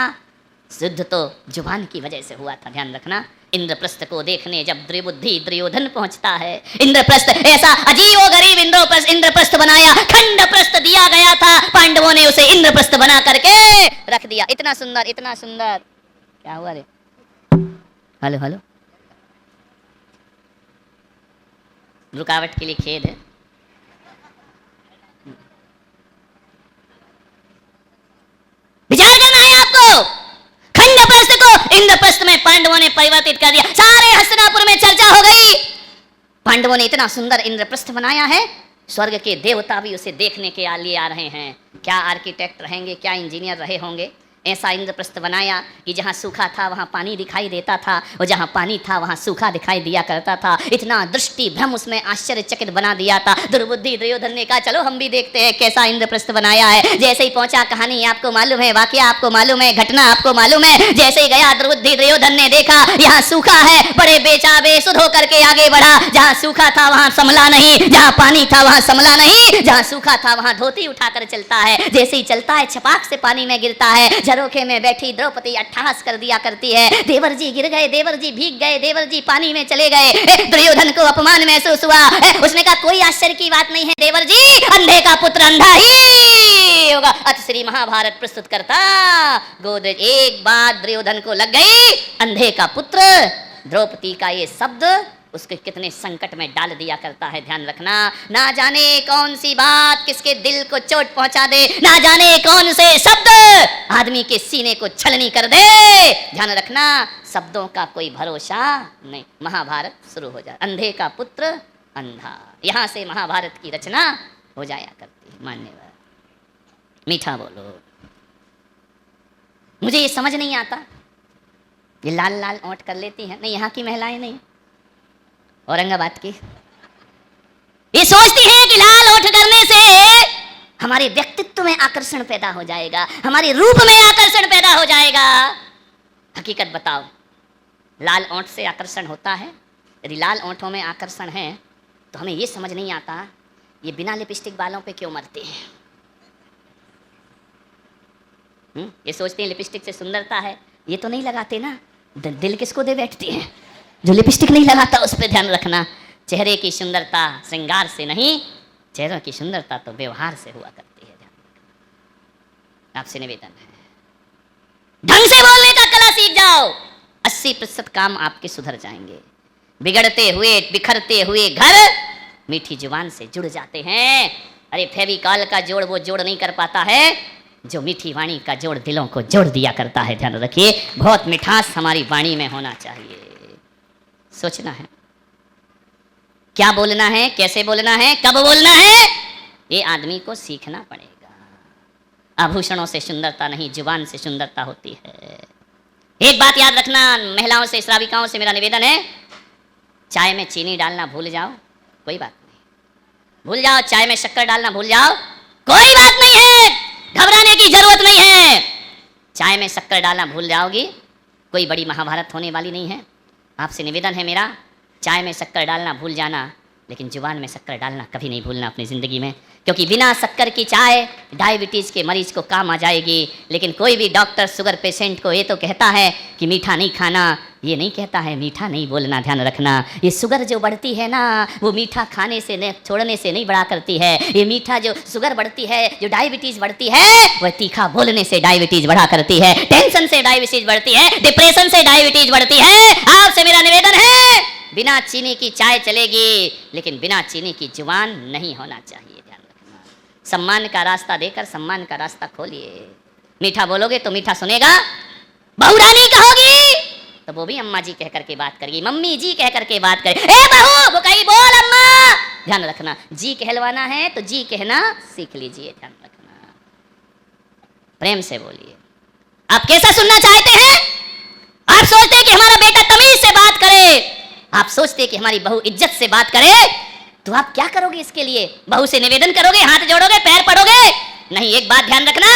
युद्ध तो जुबान की वजह से हुआ था, ध्यान रखना। इंद्रप्रस्थ को देखने जब द्विबुद्धि दुर्योधन पहुंचता है, इंद्रप्रस्थ ऐसा अजीबो गरीब इंद्रप्रस्थ बनाया, खंडप्रस्थ दिया गया था, पांडवों ने उसे इंद्रप्रस्थ बना करके रख दिया। इतना सुंदर, इतना सुंदर। क्या हुआ रे? हेलो हेलो, रुकावट के लिए खेद है। विचार करना है आपको। खंडप्रस्थ को इंद्रप्रस्थ में पांडवों ने परिवर्तित कर दिया। सारे हस्तिनापुर में चर्चा हो गई, पांडवों ने इतना सुंदर इंद्रप्रस्थ बनाया है, स्वर्ग के देवता भी उसे देखने के लिए आ रहे हैं। क्या आर्किटेक्ट रहेंगे, क्या इंजीनियर रहे होंगे, ऐसा इंद्रप्रस्थ बनाया कि जहाँ सूखा था वहाँ पानी दिखाई देता था और जहाँ पानी था वहाँ सूखा दिखाई दिया करता था। इतना दृष्टि भ्रम उसमें आश्चर्यचकित बना दिया था। दुर्बुद्धि दुर्योधन ने कहा चलो हम भी देखते हैं कैसा इंद्रप्रस्थ बनाया है। जैसे ही पहुंचा, कहानी आपको मालूम है, वाकया आपको मालूम है, घटना आपको मालूम है। जैसे ही गया, दुर्बुद्धि दुर्योधन ने देखा यहाँ सूखा है, बड़े बेचाबेसुध होकर के आगे बढ़ा। जहाँ सूखा था वहाँ संभला नहीं, जहाँ पानी था वहाँ संभला नहीं, जहाँ सूखा था वहाँ धोती उठाकर चलता है। जैसे ही चलता है छपाक से पानी में गिरता है। झरोखे में बैठी द्रौपदी अट्टहास कर दिया करती है, देवर जी गिर गए, देवर जी भीग गए, देवर जी पानी में चले गए। दुर्योधन को अपमान महसूस हुआ। उसने कहा कोई आश्चर्य की बात नहीं है देवर जी, अंधे का पुत्र अंधा ही होगा। अथ श्री महाभारत प्रस्तुत करता गोदरेज। एक बात दुर्योधन को लग गई, अंधे का पुत्र। द्रौपदी का ये शब्द उसके कितने संकट में डाल दिया करता है, ध्यान रखना। ना जाने कौन सी बात किसके दिल को चोट पहुंचा दे, ना जाने कौन से शब्द आदमी के सीने को छलनी कर दे, ध्यान रखना। शब्दों का कोई भरोसा नहीं। महाभारत शुरू हो जाए, अंधे का पुत्र अंधा, यहां से महाभारत की रचना हो जाया करती है। मान्यवर, मीठा बोलो। मुझे ये समझ नहीं आता, ये लाल लाल ओंठ कर लेती हैं, नहीं यहाँ की महिलाएं नहीं, औरंगाबाद की। ये सोचती हैं कि लाल ओठ करने से हमारे व्यक्तित्व में आकर्षण पैदा हो जाएगा, हमारे रूप में आकर्षण पैदा हो जाएगा। हकीकत बताओ, लाल ओंठ से आकर्षण होता है? यदि लाल ओंठों में आकर्षण है तो हमें ये समझ नहीं आता ये बिना लिपस्टिक वालों पे क्यों मरते हैं। ये सोचते हैं लिपस्टिक से सुंदरता है, ये तो नहीं लगाते ना। दिल किसको दे बैठती है? जो लिपस्टिक नहीं लगाता उस पर ध्यान रखना। चेहरे की सुंदरता श्रृंगार से नहीं, चेहरों की सुंदरता तो व्यवहार से हुआ करती है। आपसे निवेदन है, ढंग से बोलने का कला सीख जाओ, 80% काम आपके सुधर जाएंगे। बिगड़ते हुए बिखरते हुए घर मीठी जुबान से जुड़ जाते हैं। अरे फेविकॉल का जोड़ वो जोड़ नहीं कर पाता है जो मीठी वाणी का जोड़ दिलों को जोड़ दिया करता है। ध्यान रखिए, बहुत मिठास हमारी वाणी में होना चाहिए। सोचना है क्या बोलना है, कैसे बोलना है, कब बोलना है, ये आदमी को सीखना पड़ेगा। आभूषणों से सुंदरता नहीं, जुबान से सुंदरता होती है। एक बात याद रखना, महिलाओं से, श्राविकाओं से मेरा निवेदन है, चाय में चीनी डालना भूल जाओ, कोई बात नहीं, भूल जाओ। चाय में शक्कर डालना भूल जाओ, कोई बात नहीं है, घबराने की जरूरत नहीं है। चाय में शक्कर डालना भूल जाओगी, कोई बड़ी महाभारत होने वाली नहीं है। आपसे निवेदन है मेरा, चाय में शक्कर डालना भूल जाना, लेकिन जुबान में शक्कर डालना कभी नहीं भूलना अपनी ज़िंदगी में, क्योंकि बिना शक्कर की चाय डायबिटीज़ के मरीज को काम आ जाएगी। लेकिन कोई भी डॉक्टर शुगर पेशेंट को ये तो कहता है कि मीठा नहीं खाना, ये नहीं कहता है मीठा नहीं बोलना। ध्यान रखना, ये शुगर जो बढ़ती है ना, वो मीठा खाने से न छोड़ने से नहीं बढ़ा करती है। ये मीठा जो शुगर बढ़ती है, जो डायबिटीज़ बढ़ती है, वह तीखा बोलने से डायबिटीज़ बढ़ा करती है। टेंशन से डायबिटीज़ बढ़ती है, डिप्रेशन से डायबिटीज़ बढ़ती है। आपसे मेरा निवेदन है, बिना चीनी की चाय चलेगी, लेकिन बिना चीनी की जुबान नहीं होना चाहिए। ध्यान रखना, सम्मान का रास्ता देकर सम्मान का रास्ता खोलिए। मीठा बोलोगे तो मीठा सुनेगा, बहू रानी कहोगी तो वो भी अम्मा जी कह करके बात करेगी, मम्मी जी कह करके बात करे। ए बहू वो कही बोल अम्मा। ध्यान रखना, जी कहलवाना है तो जी कहना सीख लीजिए। ध्यान रखना, प्रेम से बोलिए। आप कैसा सुनना चाहते हैं? आप सोचते हैं कि हमारा बेटा तमीज से बात करे, आप सोचते हैं कि हमारी बहू इज्जत से बात करे, तो आप क्या करोगे इसके लिए? बहू से निवेदन करोगे, हाथ जोड़ोगे, पैर पड़ोगे? नहीं, एक बात ध्यान रखना,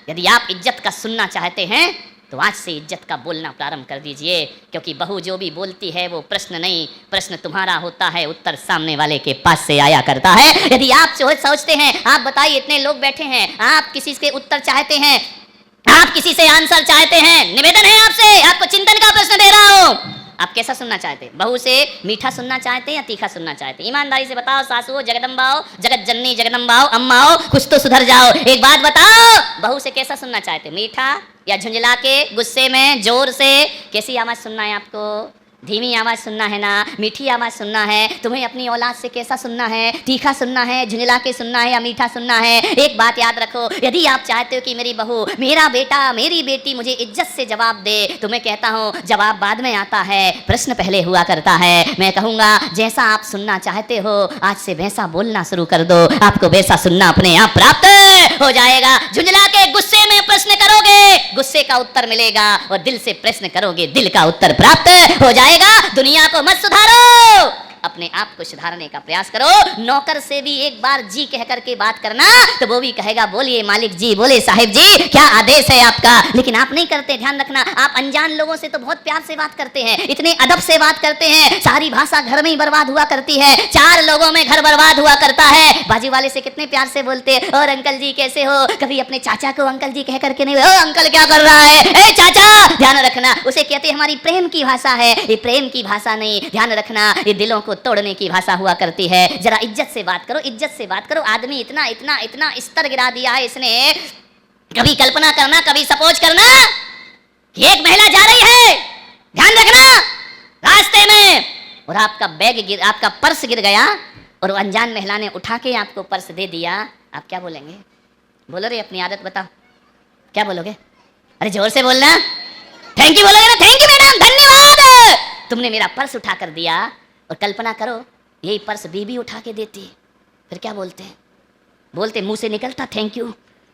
यदि आप इज्जत का सुनना चाहते हैं तो आज से इज्जत का बोलना प्रारंभ कर दीजिए, क्योंकि बहू जो भी बोलती है वो प्रश्न नहीं, प्रश्न तुम्हारा होता है, उत्तर सामने वाले के पास से आया करता है। यदि आप सोचते हैं, आप बताइए इतने लोग बैठे हैं, आप किसी से उत्तर चाहते हैं, आप किसी से आंसर चाहते हैं, निवेदन है आपसे, आपको चिंतन का प्रश्न दे रहा हूं, आप कैसा सुनना चाहते हैं? बहू से मीठा सुनना चाहते हैं या तीखा सुनना चाहते हैं? ईमानदारी से बताओ, सासुओ, जगदम्बाओ, जगत जननी जगदम्बाओ, अम्माओ, कुछ तो सुधर जाओ। एक बात बताओ, बहू से कैसा सुनना चाहते हैं? मीठा या झुंझला के, गुस्से में, जोर से? कैसी आवाज सुनना है आपको? धीमी आवाज सुनना है ना, मीठी आवाज सुनना है? तुम्हें अपनी औलाद से कैसा सुनना है? तीखा सुनना है, झुंझला के सुनना है या मीठा सुनना है? एक बात याद रखो, यदि आप चाहते हो कि मेरी बहू, मेरा बेटा, मेरी बेटी मुझे इज्जत से जवाब दे, तो मैं कहता हूँ जवाब बाद में आता है, प्रश्न पहले हुआ करता है। मैं कहूँगा जैसा आप सुनना चाहते हो आज से वैसा बोलना शुरू कर दो, आपको वैसा सुनना अपने आप प्राप्त हो जाएगा। झुंझला के गुस्से में प्रश्न करोगे, गुस्से का उत्तर मिलेगा, और दिल से प्रश्न करोगे, दिल का उत्तर प्राप्त हो जाएगा। दुनिया को मत सुधारो, अपने आप को सुधारने का प्रयास करो। नौकर से भी एक बार जी कह करके बात करना तो वो भी कहेगा बोलिए मालिक जी, बोले साहिब जी, क्या आदेश है आपका? लेकिन आप नहीं करते। ध्यान रखना, आप अनजान लोगों से तो बहुत प्यार से बात करते हैं, इतने अदब से बात करते हैं, सारी भाषा घर में ही बर्बाद हुआ करती है, 4 लोगों में घर बर्बाद हुआ करता है। बाजू वाले से कितने प्यार से बोलते हैं, और अंकल जी कैसे हो? कभी अपने चाचा को अंकल जी कह करके नहीं, ओ अंकल क्या कर रहा है, ए चाचा। ध्यान रखना, उसे कहते हैं हमारी प्रेम की भाषा है, ये प्रेम की भाषा नहीं। ध्यान रखना, ये दिलों को तोड़ने की भाषा हुआ करती है। जरा इज्जत से बात करो, इज्जत से बात करो। आदमी इतना इतना इतना स्तर गिरा दिया है इसने, कभी कल्पना करना, कभी सपोज करना कि एक महिला जा रही है, ध्यान रखना, रास्ते में, और आपका आपका पर्स गिर गया, और अनजान महिला ने उठा के आपको पर्स दे दिया, आप क्या बोलेंगे? बोलो रे, अपनी आदत बताओ, क्या बोलोगे? अरे जोर से बोलना, थैंक यू बोलोगे ना, थैंक यू मैडम, धन्यवाद, तुमने मेरा पर्स उठा कर दिया। और कल्पना करो यही पर्स बीबी उठा के देती, फिर क्या बोलते हैं? बोलते मुंह से निकलता थैंक यू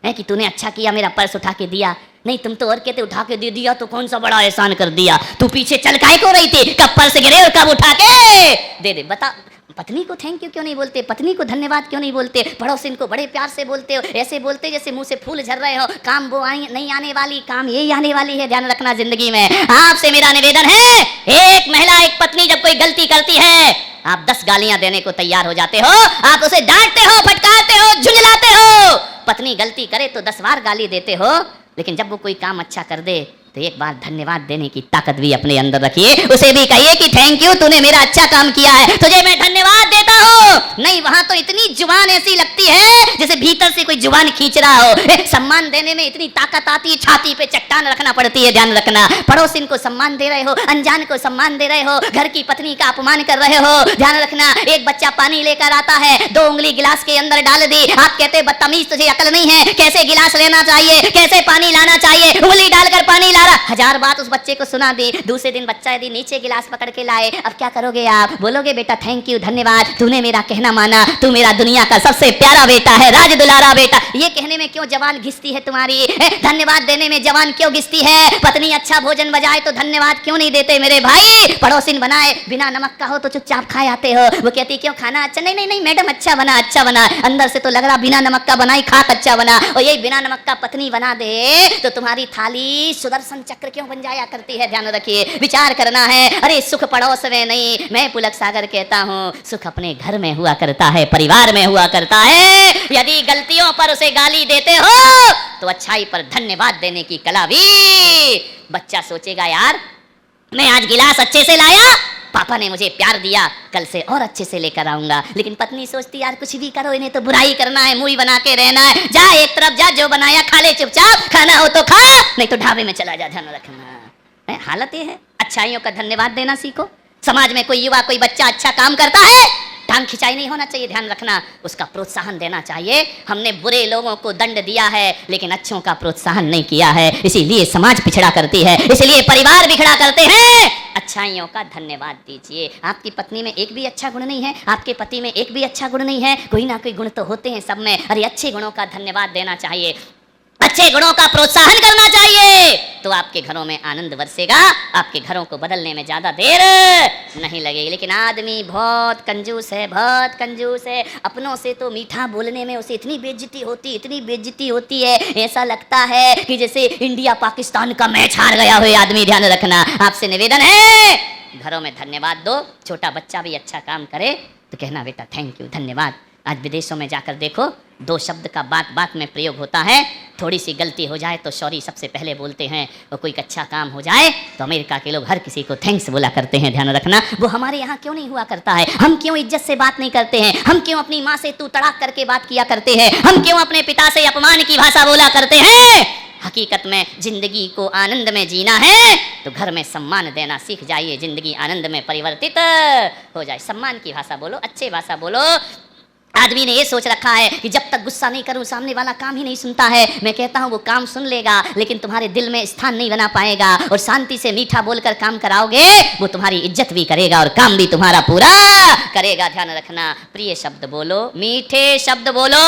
है कि तूने अच्छा किया मेरा पर्स उठा के दिया। नहीं, तुम तो और कहते उठा के दे दिया तो कौन सा बड़ा एहसान कर दिया, तू पीछे चल काहे को रही थी, कब पर्स गिरे और कब उठा के दे दे। बता, पत्नी को थैंक यू क्यों नहीं बोलते, पत्नी को धन्यवाद क्यों नहीं बोलते, पड़ोसिन को बड़े प्यार से बोलते हो, ऐसे बोलते जैसे मुंह से फूल झर रहे हो। काम वो नहीं आने वाली, काम यही आने वाली है, ध्यान रखना जिंदगी में। आपसे मेरा निवेदन है, एक महिला एक पत्नी जब कोई गलती करती है, आप 10 गालियां देने को तैयार हो जाते हो, आप उसे डांटते हो, फटकारते हो, झुंझलाते हो। पत्नी गलती करे तो 10 बार गाली देते हो, लेकिन जब वो कोई काम अच्छा कर दे तो एक बार धन्यवाद देने की ताकत भी अपने अंदर रखिए। उसे भी कहिए कि थैंक यू, तूने मेरा अच्छा काम किया है, तुझे मैं धन्यवाद देता हूँ। नहीं, वहां तो इतनी जुबान ऐसी लगती है जैसे भीतर से कोई जुबान खींच रहा हो। सम्मान देने में इतनी ताकत आती है, छाती पे चट्टान रखना पड़ती है, ध्यान रखना। पड़ोसिन को सम्मान दे रहे हो, अनजान को सम्मान दे रहे हो, घर की पत्नी का अपमान कर रहे हो, ध्यान रखना। एक बच्चा पानी लेकर आता है, 2 उंगली गिलास के अंदर डाल दी, आप कहते बदतमीज, तुझे अकल नहीं है, कैसे गिलास लेना चाहिए, कैसे पानी लाना चाहिए, उंगली डालकर पानी ला रहा। 1000 बात उस बच्चे को सुना दी। दूसरे दिन बच्चा यदि नीचे गिलास पकड़ के लाए, अब क्या करोगे आप? बोलोगे बेटा थैंक यू, धन्यवाद, तूने मेरा कहना माना, तू मेरा दुनिया का सबसे प्यारा बेटा है, राज दुलारा बेटा। ये कहने में क्यों जवान घिसती है तुम्हारी? धन्यवाद देने में जवान क्यों घिसती है? पत्नी अच्छा भोजन बजाए तो धन्यवाद क्यों नहीं देते मेरे भाई? पड़ोसिन बनाए बिना नमक का हो तो चुपचाप खाए आते हो, वो कहती क्यों खाना अच्छा? नहीं नहीं नहीं मैडम, अच्छा बना, अच्छा बना। अंदर से तो लग रहा बिना नमक का बनाई, खाक अच्छा बना। और यही बिना नमक का पत्नी बना दे तो तुम्हारी थाली सुदर्शन चक्र क्यों बन जाया करती है? ध्यान रखिए, विचार करना है। अरे सुख पड़ोस में नहीं, मैं पुलक सागर कहता हूँ, सुख अपने घर में हुआ करता है, परिवार में हुआ करता है। यदि गलतियों पर उसे गाली देते हो तो अच्छाई पर धन्यवाद देने की कला भी। बच्चा सोचेगा यार मैं आज गिलास अच्छे से लाया, पापा ने मुझे प्यार दिया, कल से और अच्छे से लेकर आऊंगा। लेकिन पत्नी सोचती यार कुछ भी करो, इन्हें तो बुराई करना है, मुंह बना के रहना है। जा एक तरफ जा, जो बनाया खा ले चुपचाप, खाना हो तो खा, नहीं तो ढाबे में चला जा। ध्यान रखना हालत ये है। अच्छाइयों का धन्यवाद देना सीखो। समाज में कोई युवा, कोई बच्चा अच्छा काम करता है, टांग खिंचाई नहीं होना चाहिए, ध्यान रखना, उसका प्रोत्साहन देना चाहिए। हमने बुरे लोगों को दंड दिया है लेकिन अच्छों का प्रोत्साहन नहीं किया है, इसीलिए समाज पिछड़ा करती है, इसलिए परिवार बिखड़ा करते हैं। अच्छाइयों का धन्यवाद दीजिए। आपकी पत्नी में एक भी अच्छा गुण नहीं है, आपके पति में एक भी अच्छा गुण नहीं है, कोई ना कोई गुण तो होते हैं सब में। अरे अच्छे गुणों का धन्यवाद देना चाहिए, अच्छे गुणों का प्रोत्साहन करना चाहिए, तो आपके घरों में आनंद बरसेगा, आपके घरों को बदलने में ज्यादा देर नहीं लगेगी। लेकिन आदमी बहुत कंजूस है, बहुत कंजूस है। अपनों से तो मीठा बोलने में उसे इतनी बेइज्जती होती, इतनी बेइज्जती होती है, ऐसा लगता है कि जैसे इंडिया पाकिस्तान का मैच हार गया हो आदमी। ध्यान रखना, आपसे निवेदन है घरों में धन्यवाद दो। छोटा बच्चा भी अच्छा काम करे तो कहना बेटा थैंक यू, धन्यवाद। आज विदेशों में जाकर देखो, 2 शब्द का बात बात में प्रयोग होता है। थोड़ी सी गलती हो जाए तो सॉरी सबसे पहले बोलते हैं, और कोई अच्छा काम हो जाए तो अमेरिका के लोग हर किसी को थैंक्स बोला करते हैं। ध्यान रखना, वो हमारे यहाँ क्यों नहीं हुआ करता है? हम क्यों इज्जत से बात नहीं करते हैं? हम क्यों अपनी माँ से तू तड़ाक करके बात किया करते हैं? हम क्यों अपने पिता से अपमान की भाषा बोला करते हैं? हकीकत में जिंदगी को आनंद में जीना है तो घर में सम्मान देना सीख जाइए, जिंदगी आनंद में परिवर्तित हो जाए। सम्मान की भाषा बोलो, अच्छे भाषा बोलो। आदमी ने ये सोच रखा है कि जब तक गुस्सा नहीं करूं सामने वाला काम ही नहीं सुनता है। मैं कहता हूं वो काम सुन लेगा लेकिन तुम्हारे दिल में स्थान नहीं बना पाएगा। और शांति से मीठा बोलकर काम कराओगे, वो तुम्हारी इज्जत भी करेगा और काम भी तुम्हारा पूरा करेगा। ध्यान रखना, प्रिय शब्द बोलो, मीठे शब्द बोलो।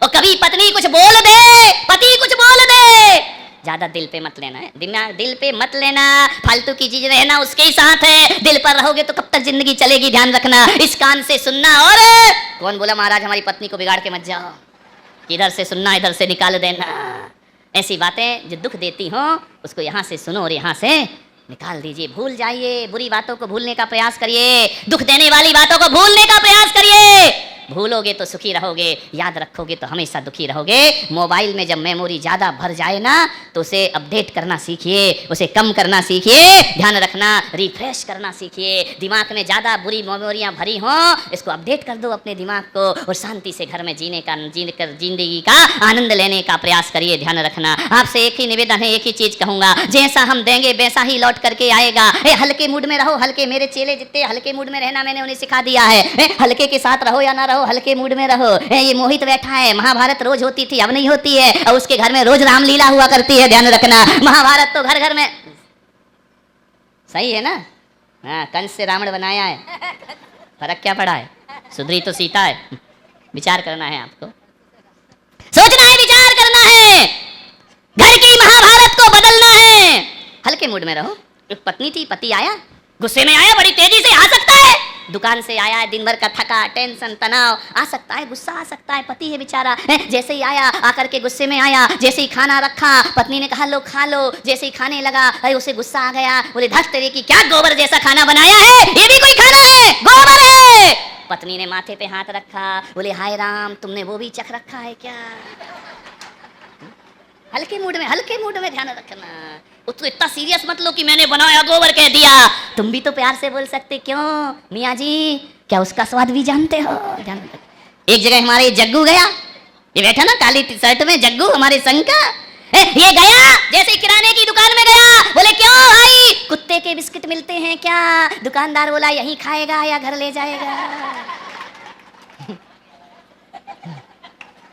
और कभी पत्नी कुछ बोल दे, पति कुछ बोल दे, ज्यादा दिल पे मत लेना है, दिल पे मत लेना। फालतू की चीज रहना उसके ही साथ है, दिल पर रहोगे तो कब तक जिंदगी चलेगी? ध्यान रखना, इस कान से सुनना। और कौन बोला महाराज हमारी पत्नी को बिगाड़ के मत जाओ, इधर से सुनना इधर से निकाल देना। ऐसी बातें जो दुख देती हो उसको यहाँ से सुनो और यहाँ से निकाल दीजिए, भूल जाइए। बुरी बातों को भूलने का प्रयास करिए, दुख देने वाली बातों को भूलने का प्रयास करिए। भूलोगे तो सुखी रहोगे, याद रखोगे तो हमेशा दुखी रहोगे। मोबाइल में जब मेमोरी ज़्यादा भर जाए ना तो उसे अपडेट करना सीखिए, उसे कम करना सीखिए। ध्यान रखना, रिफ्रेश करना सीखिए। दिमाग में ज़्यादा बुरी मेमोरियाँ भरी हों, इसको अपडेट कर दो अपने दिमाग को और शांति से घर में जिंदगी का आनंद लेने का प्रयास करिए। ध्यान रखना, आपसे एक ही निवेदन है, एक ही चीज़ कहूँगा, जैसा हम देंगे वैसा ही लौट करके आएगा। हल्के मूड में रहो, हल्के, मेरे चेले जितने हल्के मूड में रहना मैंने उन्हें सिखा दिया है। हल्के के साथ रहो या ना रहो, हल्के मूड में रहो। ये मोहित बैठा है, महाभारत रोज होती थी, अब नहीं होती है, और उसके घर में रोज रामलीला हुआ करती है। ध्यान रखना, महाभारत तो घर घर में, सही है ना? हाँ, कंस से रावण बनाया है, फर्क क्या पड़ा है? सुधरी तो सीता है। विचार करना है, आपको सोचना है, विचार करना है, घर की महाभारत को बदलना है। हल्के मूड में रहो। एक पत्नी थी, पति आया, गुस्से में आया, बड़ी तेजी से आ सकता है, दुकान से आया है, दिन भर का थका, टेंशन, तनाव, आ सकता है गुस्सा आ सकता है, पति है बेचारा, जैसे ही आया आकर के गुस्से में आया, जैसे ही खाना रखा, पत्नी ने कहा लो खा लो, जैसे ही खाने लगा अरे उसे गुस्सा आ गया, बोले धत तेरे की क्या गोबर जैसा खाना बनाया है, ये भी कोई खाना है, गोबर है। पत्नी ने माथे पे हाथ रखा, बोले हाय राम तुमने वो भी चख रखा है क्या। हल्के मूड में ध्यान रखना, उसको इतना सीरियस मत लो कि मैंने बनाया गोबर कह दिया। तुम भी तो प्यार से बोल सकते, क्यों मियाँ जी क्या उसका स्वाद भी जानते हो। एक जगह हमारे जग्गू गया, ये बैठा ना काली टी शर्ट में जग्गू हमारे संग का, ये गया जैसे किराने की दुकान में गया, बोले क्यों भाई कुत्ते के बिस्किट मिलते हैं क्या। दुकानदार बोला यहीं खाएगा या घर ले जाएगा।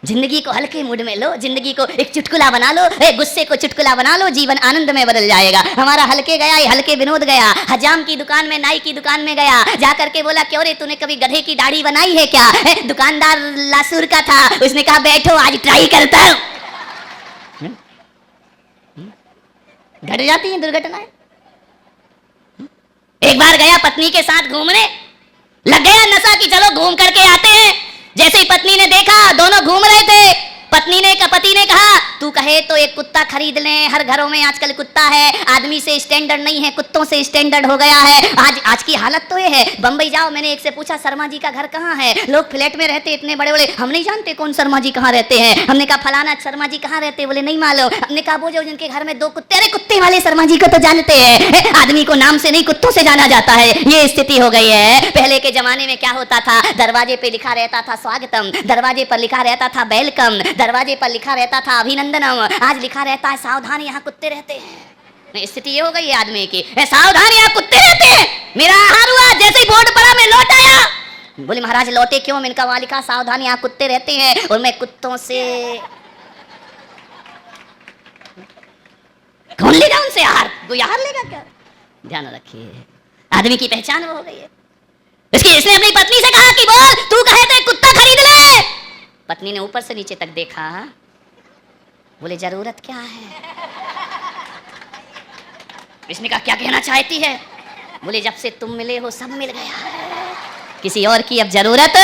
जिंदगी को हल्के मूड में लो, जिंदगी को एक चुटकुला बना लो, गुस्से को चुटकुला बना लो, जीवन आनंद में बदल जाएगा। हमारा हल्के गया, ये हल्के विनोद गया, हजाम की दुकान में, नाई की दुकान में गया, जाकर के बोला क्यों रे तूने कभी गधे की दाढ़ी बनाई है क्या। दुकानदार लासूर का था, उसने कहा बैठो आज ट्राई करता हूं। घट जाती है दुर्घटनाएं। एक बार गया पत्नी के साथ घूमने, लग गया नशा कि चलो घूम करके आते हैं। जैसे ही पत्नी ने देखा दोनों घूम रहे थे, पति ने कहा तू कहे तो एक कुत्ता खरीद लें, हर घरों में आजकल कुत्ता है, आदमी से स्टैंडर्ड नहीं है कुत्तों से स्टैंडर्ड हो गया है। आज की हालत तो ये है, बंबई जाओ, मैंने एक से पूछा शर्मा जी का घर कहाँ है, लोग फ्लैट में रहते इतने बड़े बड़े, हम नहीं जानते कौन शर्मा जी कहाँ रहते हैं। हमने कहा फलाना शर्मा जी कहाँ रहते, बोले नहीं मालूम। हमने कहा वो जो जिनके घर में 2 कुत्ते, अरे कुत्ते वाले शर्मा जी को तो जानते हैं, आदमी को नाम से नहीं कुत्तों से जाना जाता है। ये स्थिति हो गई है। पहले के जमाने में क्या होता था, दरवाजे पे लिखा रहता था स्वागतम, दरवाजे पर लिखा रहता था वेलकम, दरवाजे पर लिखा रहता था अभिनंदनम, आज लिखा रहता है सावधान यहाँ कुत्ते रहते हैं। स्थिति ये हो गई है आदमी की, सावधान यहाँ कुत्ते रहते हैं। मेरा आहार हुआ, जैसे ही बोर्ड पड़ा मैं लौट आया, बोले महाराज लौटे क्यों, मैंने कहा वहां लिखा सावधान यहाँ कुत्ते रहते हैं और मैं कुत्तों से कौन लेगा उनसे आहार, कोई आहार लेगा क्या। ध्यान रखिए, आदमी की पहचान वो हो गई है। इसने अपनी पत्नी से कहा कि बोल तू कहे तो कुत्ता खरीद ले। पत्नी ने ऊपर से नीचे तक देखा, बोले जरूरत क्या है। इसने कहा क्या कहना चाहती है, बोले जब से तुम मिले हो सब मिल गया, किसी और की अब जरूरत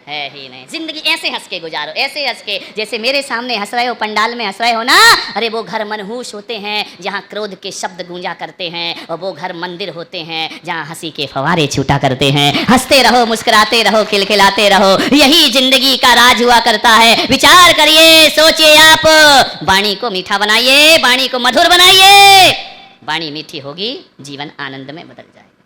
है ही नहीं। जिंदगी ऐसे हंस के गुजारो, ऐसे हंस के, जैसे मेरे सामने हंस रहे हो, पंडाल में हंस रहे हो ना, अरे वो घर मनहूस होते हैं जहाँ क्रोध के शब्द गूंजा करते हैं, और वो घर मंदिर होते हैं जहाँ हंसी के फवारे छूटा करते हैं। हंसते रहो, मुस्कुराते रहो, खिलखिलाते रहो, यही जिंदगी का राज हुआ करता है। विचार करिए, सोचिए, आप वाणी को मीठा बनाइए, वाणी को मधुर बनाइए। वाणी मीठी होगी, जीवन आनंद में बदल जाए।